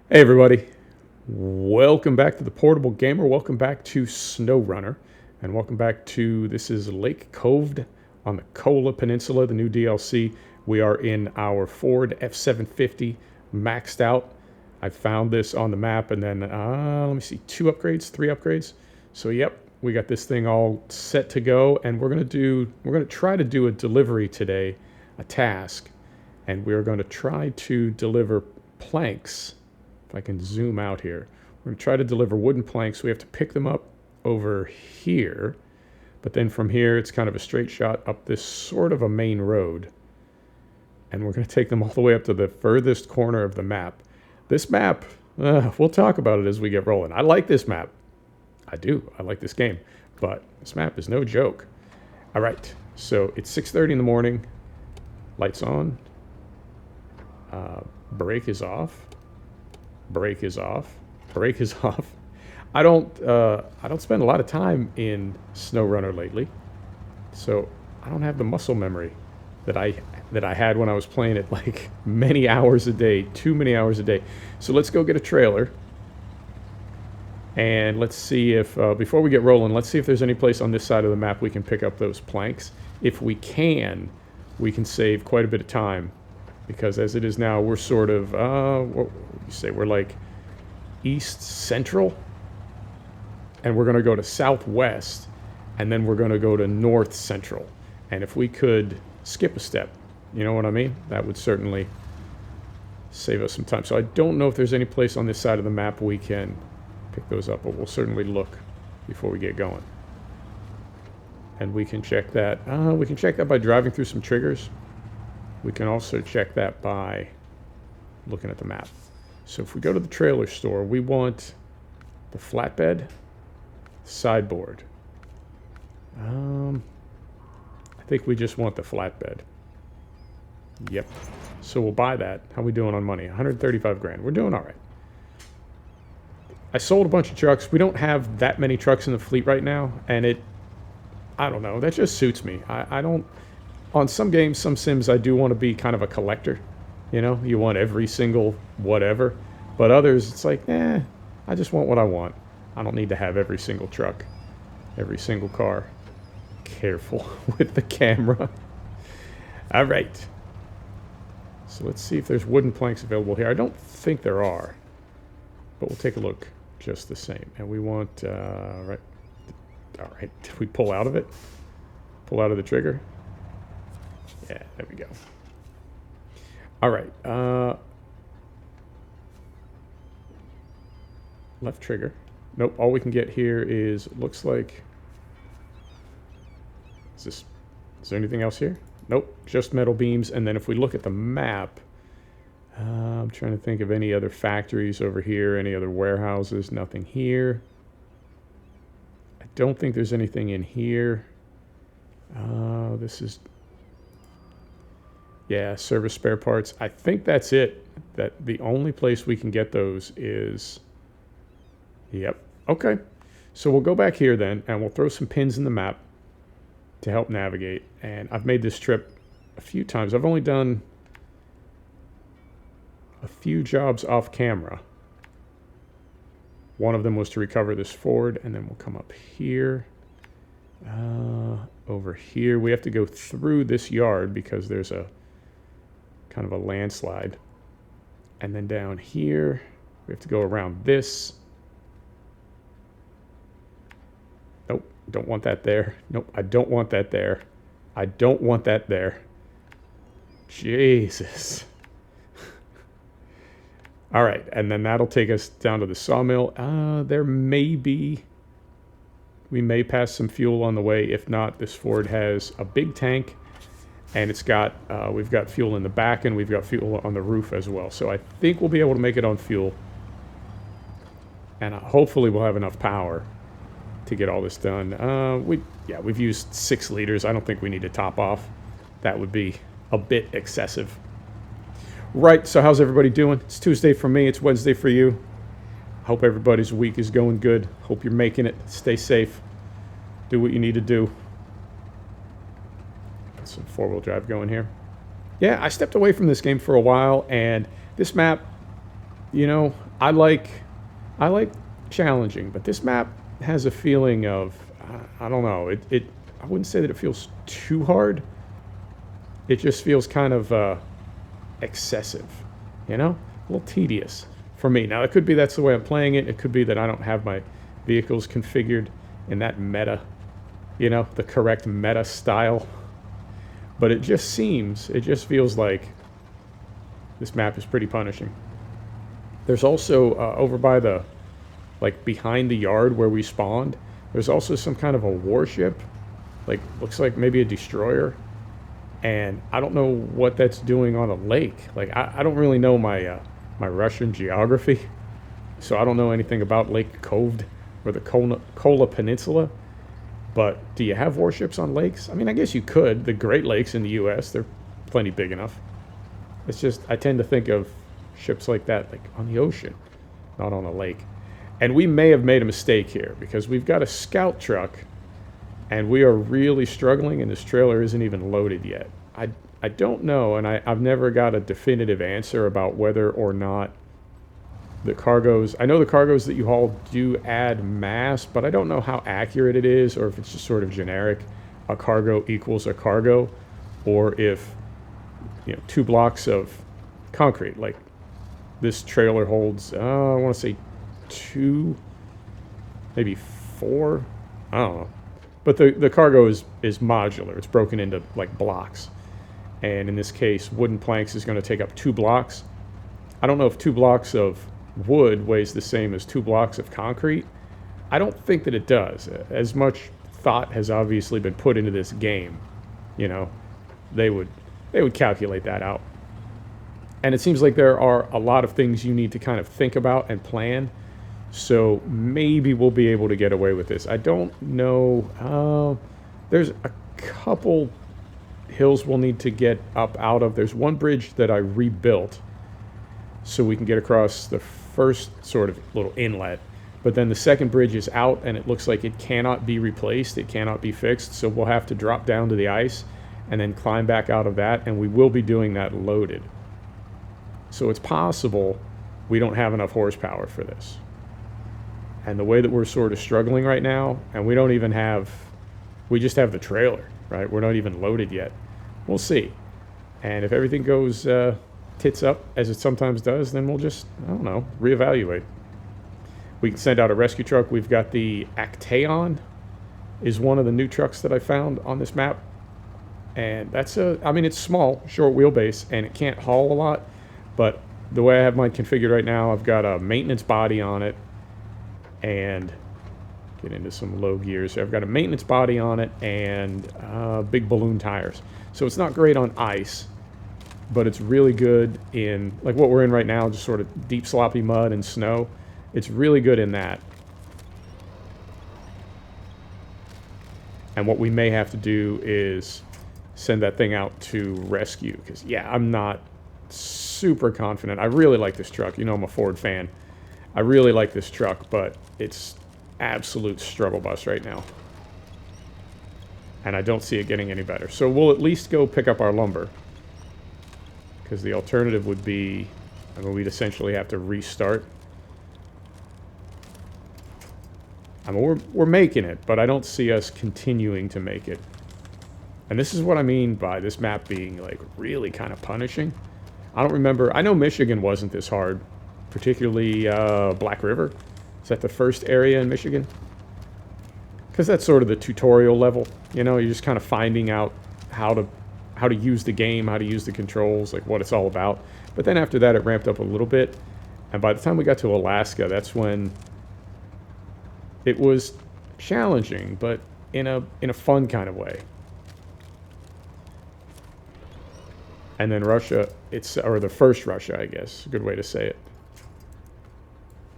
Hey everybody, welcome back to the Portable Gamer, welcome back to SnowRunner, and welcome back to, this is Lake Kovd on the Kola Peninsula, the new DLC. We are in our Ford F750, maxed out. I found this on the map, and then, let me see, 3 upgrades. So yep, we got this thing all set to go, and we're gonna try to do a delivery today, a task, and we're gonna try to deliver planks. If I can zoom out here, we're going to try to deliver wooden planks. We have to pick them up over here, but then from here it's kind of a straight shot up this sort of a main road, and we're going to take them all the way up to the furthest corner of the map. This map, we'll talk about it as we get rolling. I like this map. I do. I like this game, but this map is no joke. All right, so it's 6:30 in the morning. Lights on. Brake is off. Brake is off. Brake is off. I don't spend a lot of time in SnowRunner lately, so I don't have the muscle memory that I had when I was playing it like many hours a day, too many hours a day. So let's go get a trailer, and let's see if before we get rolling, let's see if there's any place on this side of the map we can pick up those planks. If we can save quite a bit of time. Because as it is now, we're sort of, what would you say, we're like east central, and we're going to go to southwest, and then we're going to go to north central. And if we could skip a step, you know what I mean? That would certainly save us some time. So I don't know if there's any place on this side of the map we can pick those up, but we'll certainly look before we get going. And we can check that. We can check that by driving through some triggers. We can also check that by looking at the map. So if we go to the trailer store, we want the flatbed, sideboard. I think we just want the flatbed. Yep. So we'll buy that. How we doing on money? 135 grand. We're doing all right. I sold a bunch of trucks. We don't have that many trucks in the fleet right now, and I don't know, that just suits me. I don't... On some games, some sims, I do want to be kind of a collector. You know, you want every single whatever. But others, it's like, I just want what I want. I don't need to have every single truck, every single car. Careful with the camera. All right. So let's see if there's wooden planks available here. I don't think there are, but we'll take a look just the same. And we want, right. All right. Did we pull out of it? Pull out of the trigger? Yeah, there we go. All right. Left trigger. Nope, all we can get here is, looks like... Is there anything else here? Nope, just metal beams. And then if we look at the map, I'm trying to think of any other factories over here, any other warehouses. Nothing here. I don't think there's anything in here. This is... Yeah, service spare parts. I think that's it. That the only place we can get those is... Yep. Okay. So we'll go back here then, and we'll throw some pins in the map to help navigate. And I've made this trip a few times. I've only done a few jobs off camera. One of them was to recover this Ford, and then we'll come up here. Over here, we have to go through this yard because there's a kind of a landslide. And then down here, we have to go around this. Nope, don't want that there. Nope, I don't want that there. I don't want that there. Jesus. All right, and then that'll take us down to the sawmill. There may be... We may pass some fuel on the way. If not, this Ford has a big tank, and it's got we've got fuel in the back, and we've got fuel on the roof as well. So I think we'll be able to make it on fuel, and hopefully we'll have enough power to get all this done. We've used 6 liters. I don't think we need to top off. That would be a bit excessive. Right. So how's everybody doing? It's Tuesday for me. It's Wednesday for you. Hope everybody's week is going good. Hope you're making it. Stay safe. Do what you need to do. Got some 4-wheel drive going here. Yeah, I stepped away from this game for a while, and this map, you know, I like I like challenging, but this map has a feeling of I don't know. I wouldn't say that it feels too hard. It just feels kind of excessive, you know, a little tedious for me. Now it could be that's the way I'm playing it. It could be that I don't have my vehicles configured in that meta, you know, the correct meta style. But it just feels like this map is pretty punishing. There's also over by the, like behind the yard where we spawned, there's also some kind of a warship, like looks like maybe a destroyer. And I don't know what that's doing on a lake. Like I don't really know my my Russian geography, so I don't know anything about Lake Kovd or the Kola Peninsula. But do you have warships on lakes? I mean, I guess you could. The Great Lakes in the U.S., they're plenty big enough. It's just I tend to think of ships like that like on the ocean, not on a lake. And we may have made a mistake here because we've got a scout truck and we are really struggling and this trailer isn't even loaded yet. I don't know, and I've never got a definitive answer about whether or not the cargoes, I know the cargoes that you haul do add mass, but I don't know how accurate it is or if it's just sort of generic, a cargo equals a cargo, or if, you know, 2 blocks of concrete, like this trailer holds, I want to say 2, maybe 4, I don't know. But the cargo is modular. It's broken into like blocks. And in this case, wooden planks is going to take up 2 blocks. I don't know if 2 blocks of wood weighs the same as 2 blocks of concrete. I don't think that it does. As much thought has obviously been put into this game, you know, they would calculate that out. And it seems like there are a lot of things you need to kind of think about and plan. So maybe we'll be able to get away with this. I don't know. There's a couple hills we'll need to get up out of. There's one bridge that I rebuilt so we can get across the first sort of little inlet. But then the second bridge is out and it looks like it cannot be replaced. It cannot be fixed. So we'll have to drop down to the ice and then climb back out of that. And we will be doing that loaded. So it's possible we don't have enough horsepower for this. And the way that we're sort of struggling right now, and we just have the trailer, right? We're not even loaded yet. We'll see. And if everything goes tits up, as it sometimes does, then we'll just, I don't know, reevaluate. We can send out a rescue truck. We've got the Actaeon is one of the new trucks that I found on this map. And that's I mean, it's small, short wheelbase, and it can't haul a lot. But the way I have mine configured right now, I've got a maintenance body on it. And get into some low gears. So I've got a maintenance body on it and big balloon tires. So it's not great on ice, but it's really good in, like what we're in right now, just sort of deep sloppy mud and snow. It's really good in that. And what we may have to do is send that thing out to rescue. Because, yeah, I'm not super confident. I really like this truck. You know, I'm a Ford fan. I really like this truck, but it's absolute struggle bus right now. And I don't see it getting any better. So we'll at least go pick up our lumber. Because the alternative would be, I mean, we'd essentially have to restart. I mean, we're making it, but I don't see us continuing to make it. And this is what I mean by this map being, like, really kind of punishing. I don't remember, I know Michigan wasn't this hard. Particularly Black River. Is that the first area in Michigan? Because that's sort of the tutorial level. You know, you're just kind of finding out how to use the game, how to use the controls, like what it's all about. But then after that, it ramped up a little bit. And by the time we got to Alaska, that's when it was challenging, but in a fun kind of way. And then Russia, or the first Russia, I guess, a good way to say it.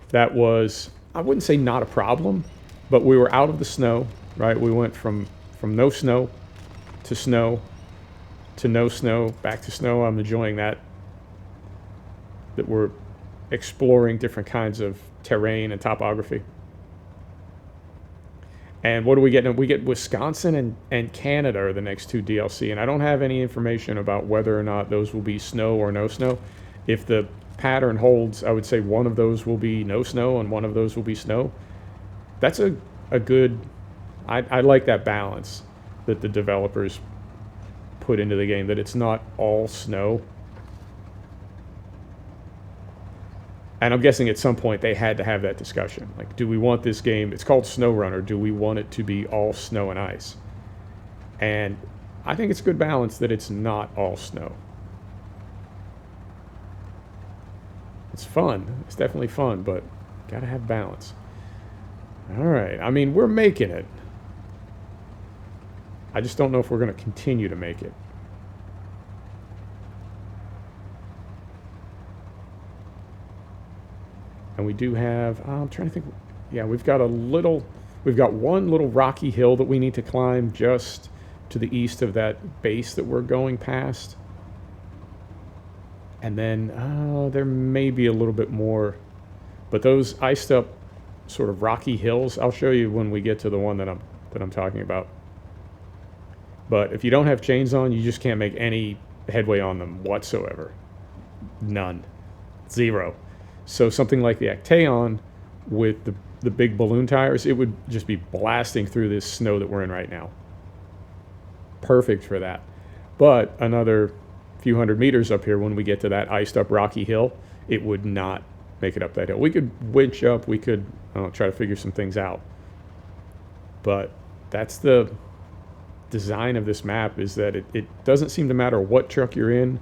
That was, I wouldn't say not a problem, but we were out of the snow, right? We went from no snow to no snow, back to snow. I'm enjoying that we're exploring different kinds of terrain and topography. And what do we get? We get Wisconsin and Canada are the next 2 DLC, and I don't have any information about whether or not those will be snow or no snow. If the pattern holds, I would say one of those will be no snow and one of those will be snow. That's a good, I like that balance that the developers put into the game, that it's not all snow. And I'm guessing at some point they had to have that discussion. Like, do we want this game, it's called SnowRunner, do we want it to be all snow and ice? And I think it's a good balance that it's not all snow. It's fun. It's definitely fun, but gotta have balance. All right. I mean, we're making it. I just don't know if we're going to continue to make it. And we do have, I'm trying to think. Yeah, we've got one little rocky hill that we need to climb just to the east of that base that we're going past. And then there may be a little bit more, but those iced up sort of rocky hills, I'll show you when we get to the one that I'm talking about. But if you don't have chains on, you just can't make any headway on them whatsoever. None. Zero. So something like the Actaeon with the big balloon tires, it would just be blasting through this snow that we're in right now. Perfect for that. But another few hundred meters up here, when we get to that iced up rocky hill, it would not make it up that hill. We could winch up, we could try to figure some things out. But that's the design of this map, is that it doesn't seem to matter what truck you're in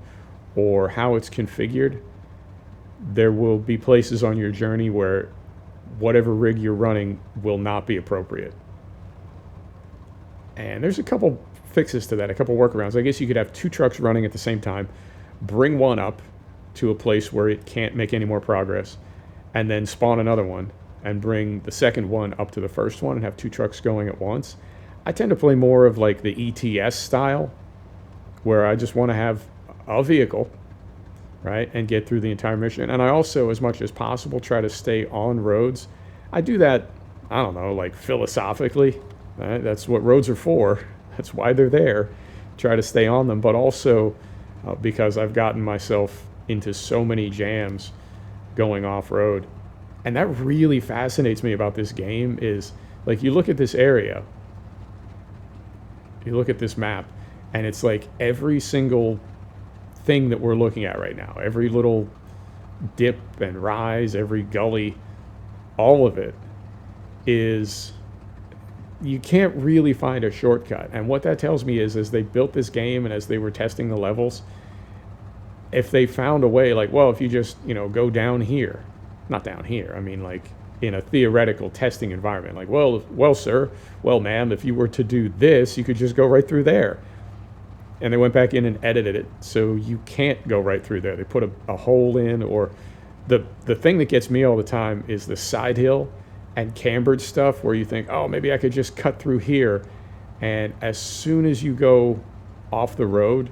or how it's configured. There will be places on your journey where whatever rig you're running will not be appropriate. And there's a couple fixes to that, a couple workarounds. I guess you could have two trucks running at the same time, bring one up to a place where it can't make any more progress, and then spawn another one and bring the second one up to the first one and have two trucks going at once. I tend to play more of like the ETS style, where I just want to have a vehicle, right, and get through the entire mission. And I also, as much as possible, try to stay on roads. I do that, I don't know, like philosophically. Right? That's what roads are for. That's why they're there. Try to stay on them, but also because I've gotten myself into so many jams going off-road. And that really fascinates me about this game is, like, you look at this area, you look at this map, and it's like every single thing that we're looking at right now, every little dip and rise, every gully, all of it is, you can't really find a shortcut. And what that tells me is, as they built this game and as they were testing the levels, if they found a way, like, well, if you just, go down here, not down here, I mean, like, in a theoretical testing environment, like, well, sir, well, ma'am, if you were to do this, you could just go right through there. And they went back in and edited it, so you can't go right through there. They put a hole in, or the thing that gets me all the time is the side hill and cambered stuff, where you think, oh, maybe I could just cut through here. And as soon as you go off the road,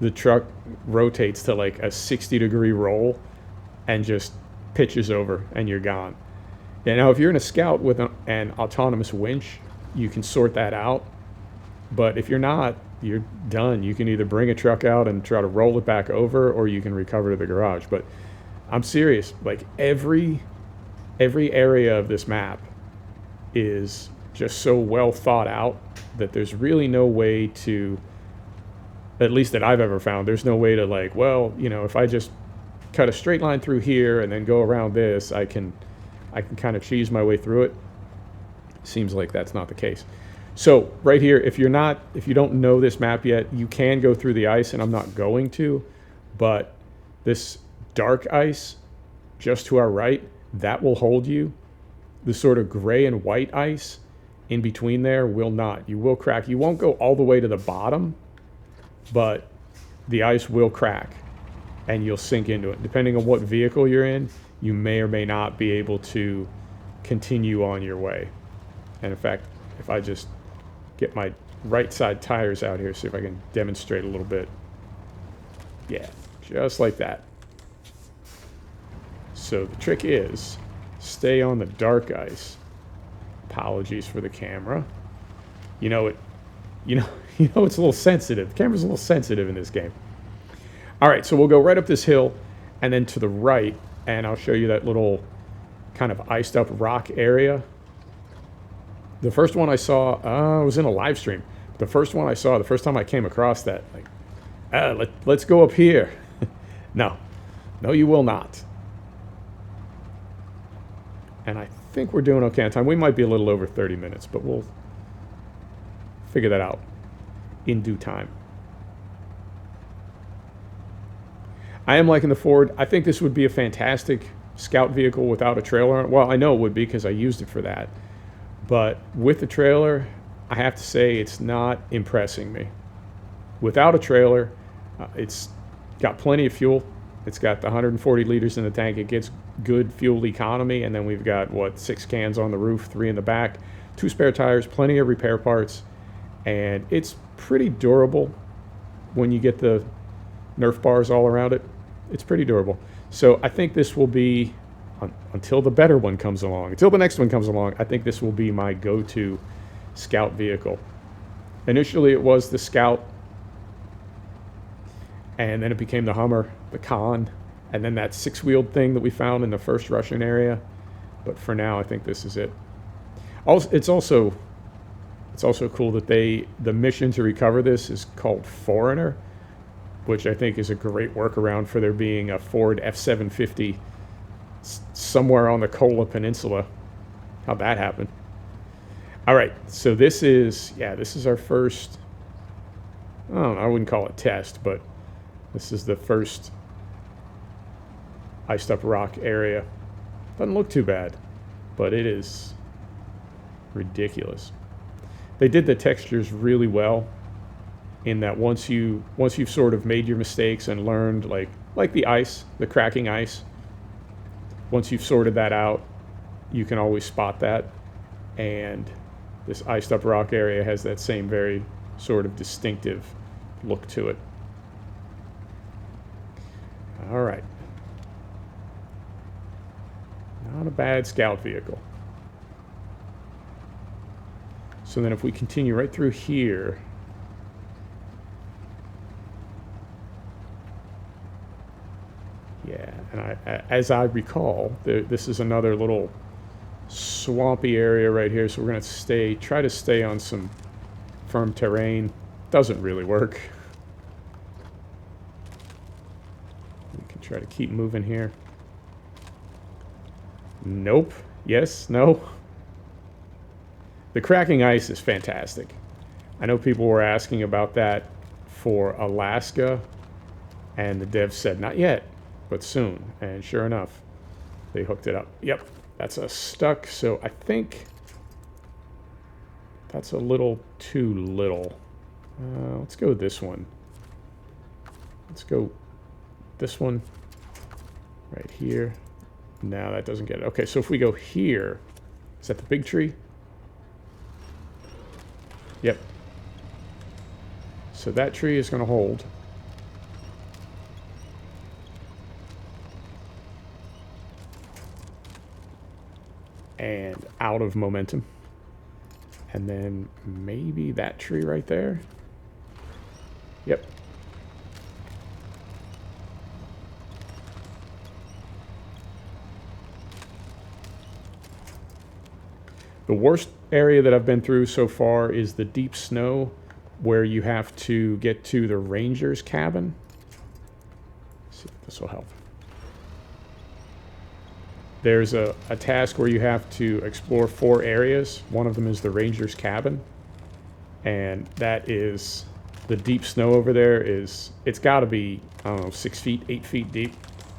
the truck rotates to like a 60-degree roll and just pitches over, and you're gone. And now, if you're in a Scout with an autonomous winch, you can sort that out. But if you're not, you're done. You can either bring a truck out and try to roll it back over, or you can recover to the garage. But I'm serious. Like, every area of this map is just so well thought out that there's really no way to, at least that I've ever found, there's no way to, like, well, if I just cut a straight line through here and then go around this, I can kind of cheese my way through it. Seems like that's not the case. So right here, if you don't know this map yet, you can go through the ice, and I'm not going to, but this dark ice just to our right, that will hold you. The sort of gray and white ice in between there will not. You will crack. You won't go all the way to the bottom, but the ice will crack and you'll sink into it. Depending on what vehicle you're in, you may or may not be able to continue on your way. And in fact, if I just get my right side tires out here, see if I can demonstrate a little bit. Yeah, just like that. So the trick is, stay on the dark ice. Apologies for the camera. It's a little sensitive. The camera's a little sensitive in this game. All right, so we'll go right up this hill, and then to the right, and I'll show you that little kind of iced up rock area. The first one I saw, was in a live stream. The first one I saw, the first time I came across that, like, let's go up here. No, you will not. And I think we're doing okay on time. We might be a little over 30 minutes, but we'll figure that out in due time. I am liking the Ford. I think this would be a fantastic scout vehicle without a trailer on it. Well, I know it would be because I used it for that. But with the trailer, I have to say it's not impressing me. Without a trailer, it's got plenty of fuel. It's got the 140 liters in the tank. It gets good fuel economy. And then we've got, 6 cans on the roof, 3 in the back, 2 spare tires, plenty of repair parts. And it's pretty durable when you get the Nerf bars all around it. It's pretty durable. So I think this will be, until the better one comes along, until the next one comes along, I think this will be my go-to scout vehicle. Initially it was the Scout, and then it became the Hummer, the Khan, and then that 6-wheeled thing that we found in the first Russian area. But for now, I think this is it. It's also cool that the mission to recover this is called Foreigner, which I think is a great workaround for there being a Ford F-750 somewhere on the Kola Peninsula. How'd that happen? All right, so this is our first, I don't know, I wouldn't call it test, but this is the first iced up rock area. Doesn't look too bad, but it is ridiculous. They did the textures really well in that once you've sort of made your mistakes and learned, like the ice, the cracking ice, once you've sorted that out, you can always spot that. And this iced up rock area has that same very sort of distinctive look to it. All right. Not a bad scout vehicle. So then if we continue right through here, yeah, and as I recall, this is another little swampy area right here, so we're going to try to stay on some firm terrain. Doesn't really work. We can try to keep moving here. Nope. Yes, no. The cracking ice is fantastic. I know people were asking about that for Alaska, and the devs said not yet, but soon. And sure enough, they hooked it up. Yep, that's a stuck, so I think that's a little too little. Let's go with this one. Let's go this one right here. No, that doesn't get it. Okay, so if we go here, is that the big tree? Yep. So that tree is going to hold. And out of momentum. And then maybe that tree right there. Yep. The worst area that I've been through so far is the deep snow where you have to get to the ranger's cabin. Let's see if this will help. There's a task where you have to explore 4 areas. One of them is the ranger's cabin. And that is, the deep snow over there is, it's got to be, I don't know, 6 feet, 8 feet deep.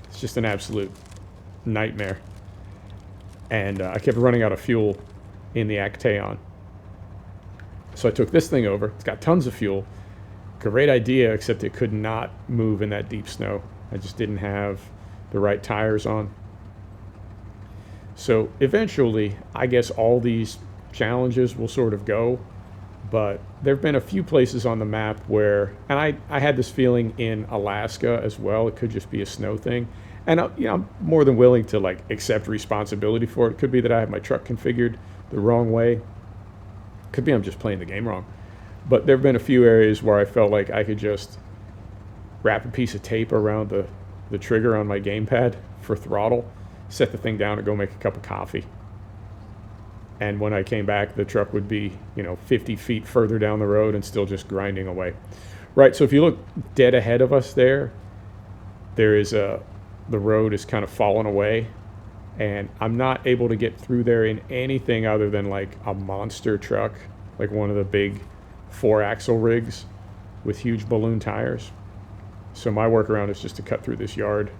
It's just an absolute nightmare. And I kept running out of fuel in the Actaeon. So I took this thing over. It's got tons of fuel. Great idea, except it could not move in that deep snow. I just didn't have the right tires on. So eventually, I guess all these challenges will sort of go, but there have been a few places on the map where, and I had this feeling in Alaska as well, it could just be a snow thing. And I'm more than willing to accept responsibility for it. It could be that I have my truck configured the wrong way. Could be I'm just playing the game wrong. But there have been a few areas where I felt like I could just wrap a piece of tape around the the trigger on my gamepad for throttle, set the thing down, and go make a cup of coffee. And when I came back, the truck would be, 50 feet further down the road and still just grinding away. Right, so if you look dead ahead of us there is the road is kind of fallen away, and I'm not able to get through there in anything other than like a monster truck, like one of the big 4-axle rigs with huge balloon tires. So my workaround is just to cut through this yard.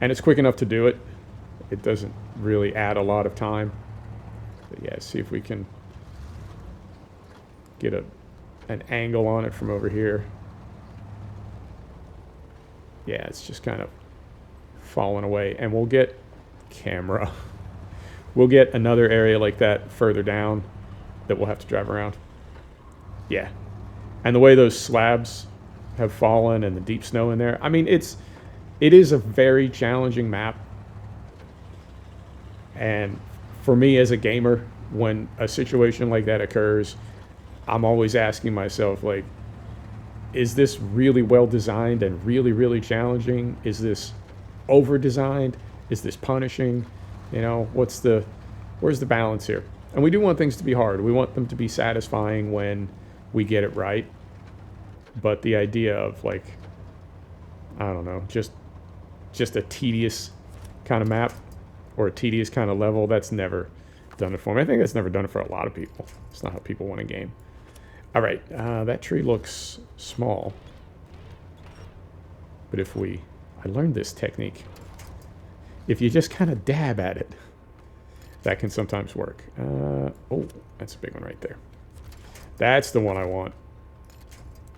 And it's quick enough to do it. It doesn't really add a lot of time. But yeah, see if we can get an angle on it from over here. Yeah, it's just kind of falling away. And we'll get camera. We'll get another area like that further down that we'll have to drive around. Yeah. And the way those slabs have fallen and the deep snow in there, I mean, it is a very challenging map. And for me as a gamer, when a situation like that occurs, I'm always asking myself, like, is this really well designed and really, really challenging? Is this over designed? Is this punishing? Where's the balance here? And we do want things to be hard. We want them to be satisfying when we get it right. But the idea of, like, I don't know, just a tedious kind of map or a tedious kind of level, that's never done it for me. I think that's never done it for a lot of people. It's not how people want a game. All right, that tree looks small. But I learned this technique. If you just kind of dab at it, that can sometimes work. Oh, that's a big one right there. That's the one I want.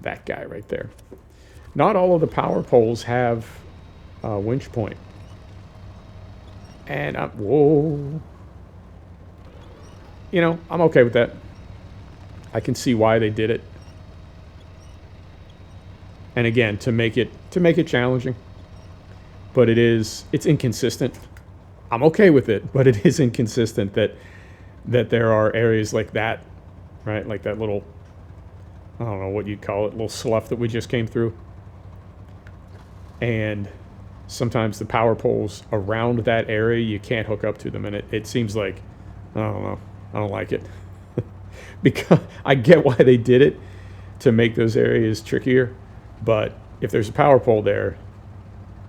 That guy right there. Not all of the power poles have a winch point. And whoa. I'm okay with that. I can see why they did it. And again, to make it challenging. But it's inconsistent. I'm okay with it, but it is inconsistent that there are areas like that, right? Like that little, I don't know what you'd call it, little slough that we just came through. And sometimes the power poles around that area, you can't hook up to them. And it seems like, I don't know, I don't like it. Because I get why they did it, to make those areas trickier. But if there's a power pole there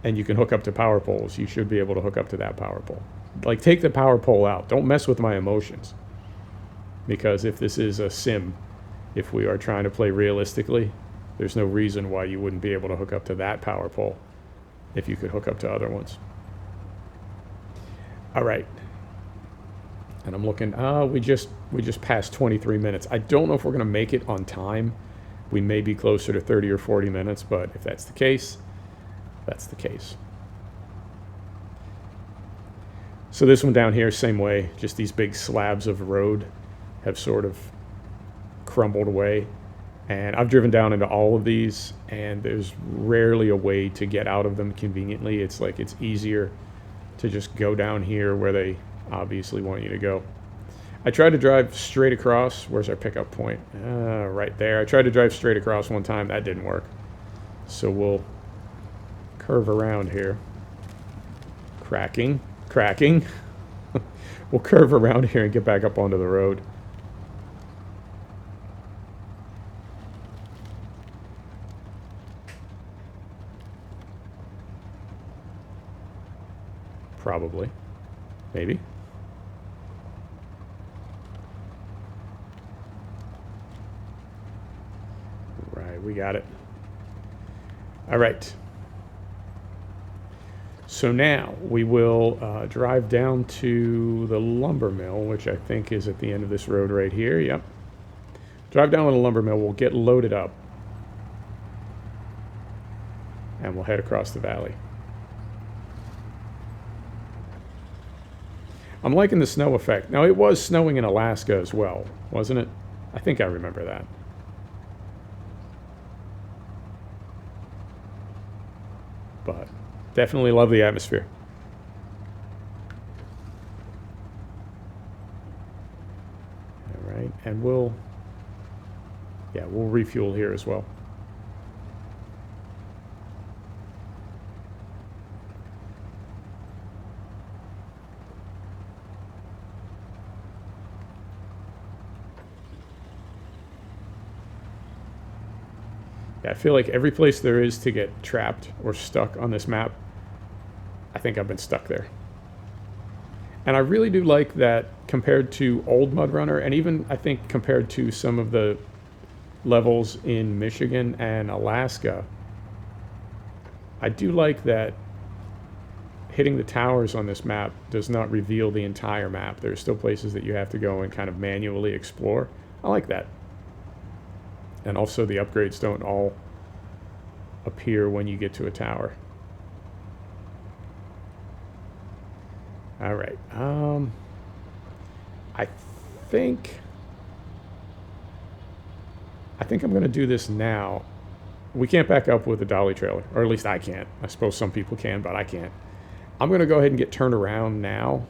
and you can hook up to power poles, you should be able to hook up to that power pole. Like, take the power pole out. Don't mess with my emotions. Because if this is a sim, if we are trying to play realistically, there's no reason why you wouldn't be able to hook up to that power pole if you could hook up to other ones. All right. And I'm looking, we just passed 23 minutes. I don't know if we're going to make it on time. We may be closer to 30 or 40 minutes, but if that's the case, that's the case. So this one down here, same way, just these big slabs of road have sort of crumbled away. And I've driven down into all of these, and there's rarely a way to get out of them conveniently. It's like it's easier to just go down here where they obviously want you to go. I tried to drive straight across. Where's our pickup point? Right there. I tried to drive straight across one time. That didn't work. So we'll curve around here. Cracking. We'll curve around here and get back up onto the road. Probably. Maybe. Right, we got it. All right. So now we will drive down to the lumber mill, which I think is at the end of this road right here. Yep. Drive down to the lumber mill. We'll get loaded up. And we'll head across the valley. I'm liking the snow effect. Now, it was snowing in Alaska as well, wasn't it? I think I remember that. But definitely love the atmosphere. All right, and we'll refuel here as well. Yeah, I feel like every place there is to get trapped or stuck on this map, I think I've been stuck there. And I really do like that compared to old Mud Runner, and even I think compared to some of the levels in Michigan and Alaska, I do like that hitting the towers on this map does not reveal the entire map. There's still places that you have to go and kind of manually explore. I like that. And also the upgrades don't all appear when you get to a tower. All right. I think I'm going to do this now. We can't back up with a dolly trailer, or at least I can't. I suppose some people can, but I can't. I'm going to go ahead and get turned around now.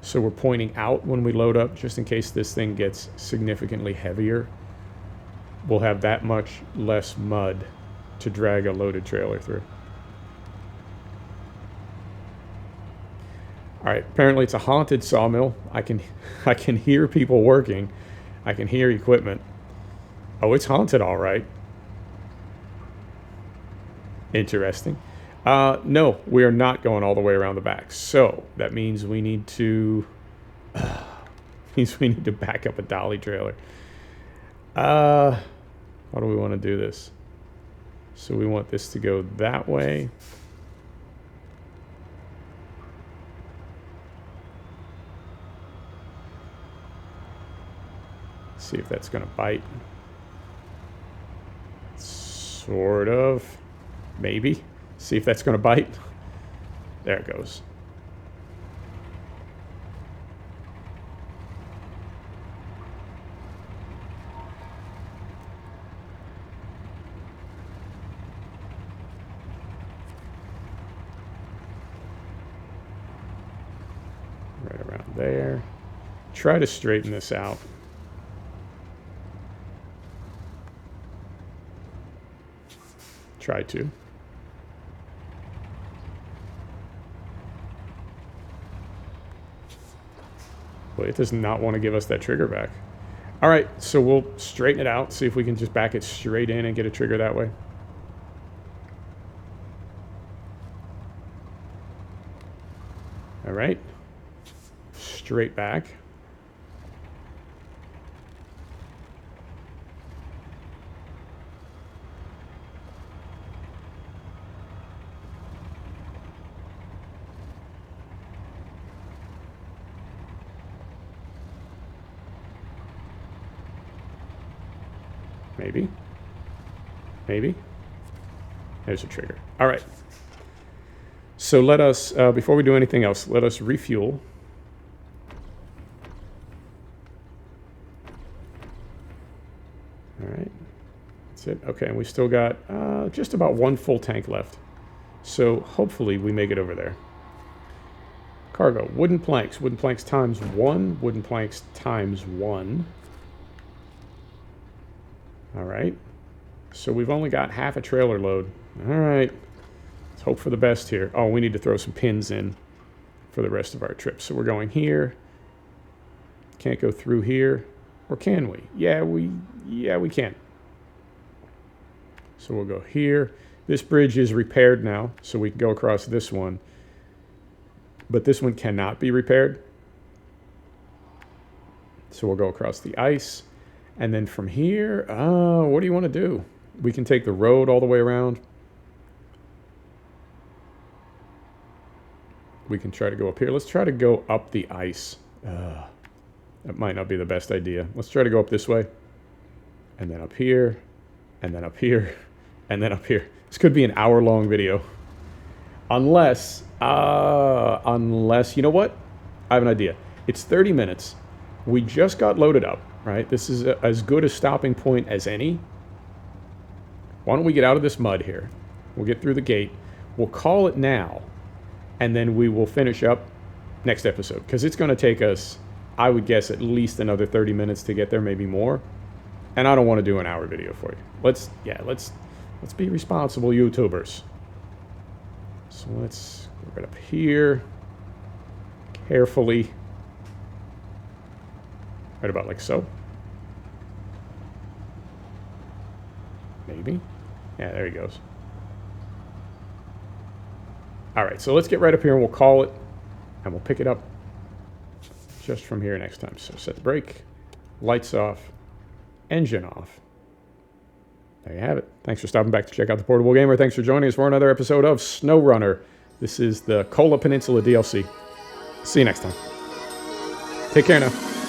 So we're pointing out when we load up, just in case this thing gets significantly heavier. We'll have that much less mud to drag a loaded trailer through. All right, apparently it's a haunted sawmill. I can hear people working. I can hear equipment. Oh, it's haunted, all right. Interesting. No, we are not going all the way around the back. So that means we need to back up a dolly trailer. How do we want to do this? So we want this to go that way. See if that's going to bite. Sort of. Maybe. See if that's going to bite. There it goes. Right around there. Try to straighten this out. Try to. Well, it does not want to give us that trigger back. All right, so we'll straighten it out, see if we can just back it straight in and get a trigger that way. All right. Straight back. Maybe. Maybe. There's a trigger. All right. So let us, before we do anything else, let us refuel. All right. That's it. Okay, and we still got just about one full tank left. So hopefully we make it over there. Cargo, wooden planks times 1, wooden planks times 1. All right, so we've only got half a trailer load. All right, let's hope for the best here. Oh, we need to throw some pins in for the rest of our trip. So we're going here. Can't go through here, or can we? Yeah, we can. So we'll go here. This bridge is repaired now, so we can go across this one. But this one cannot be repaired. So we'll go across the ice. And then from here, what do you want to do? We can take the road all the way around. We can try to go up here. Let's try to go up the ice. That might not be the best idea. Let's try to go up this way. And then up here. And then up here. And then up here. This could be an hour-long video. Unless, you know what? I have an idea. It's 30 minutes. We just got loaded up. Right, this is as good a stopping point as any. Why don't we get out of this mud here? We'll get through the gate. We'll call it now, and then we will finish up next episode, because it's going to take us, I would guess, at least another 30 minutes to get there, maybe more. And I don't want to do an hour video for you. Let's be responsible YouTubers. So let's go right up here, carefully. Right about like so. Maybe. Yeah, there he goes. All right, so let's get right up here and we'll call it, and we'll pick it up just from here next time. So set the brake, lights off, engine off. There you have it. Thanks for stopping back to check out The Portable Gamer. Thanks for joining us for another episode of SnowRunner. This is the Kola Peninsula DLC. See you next time. Take care now.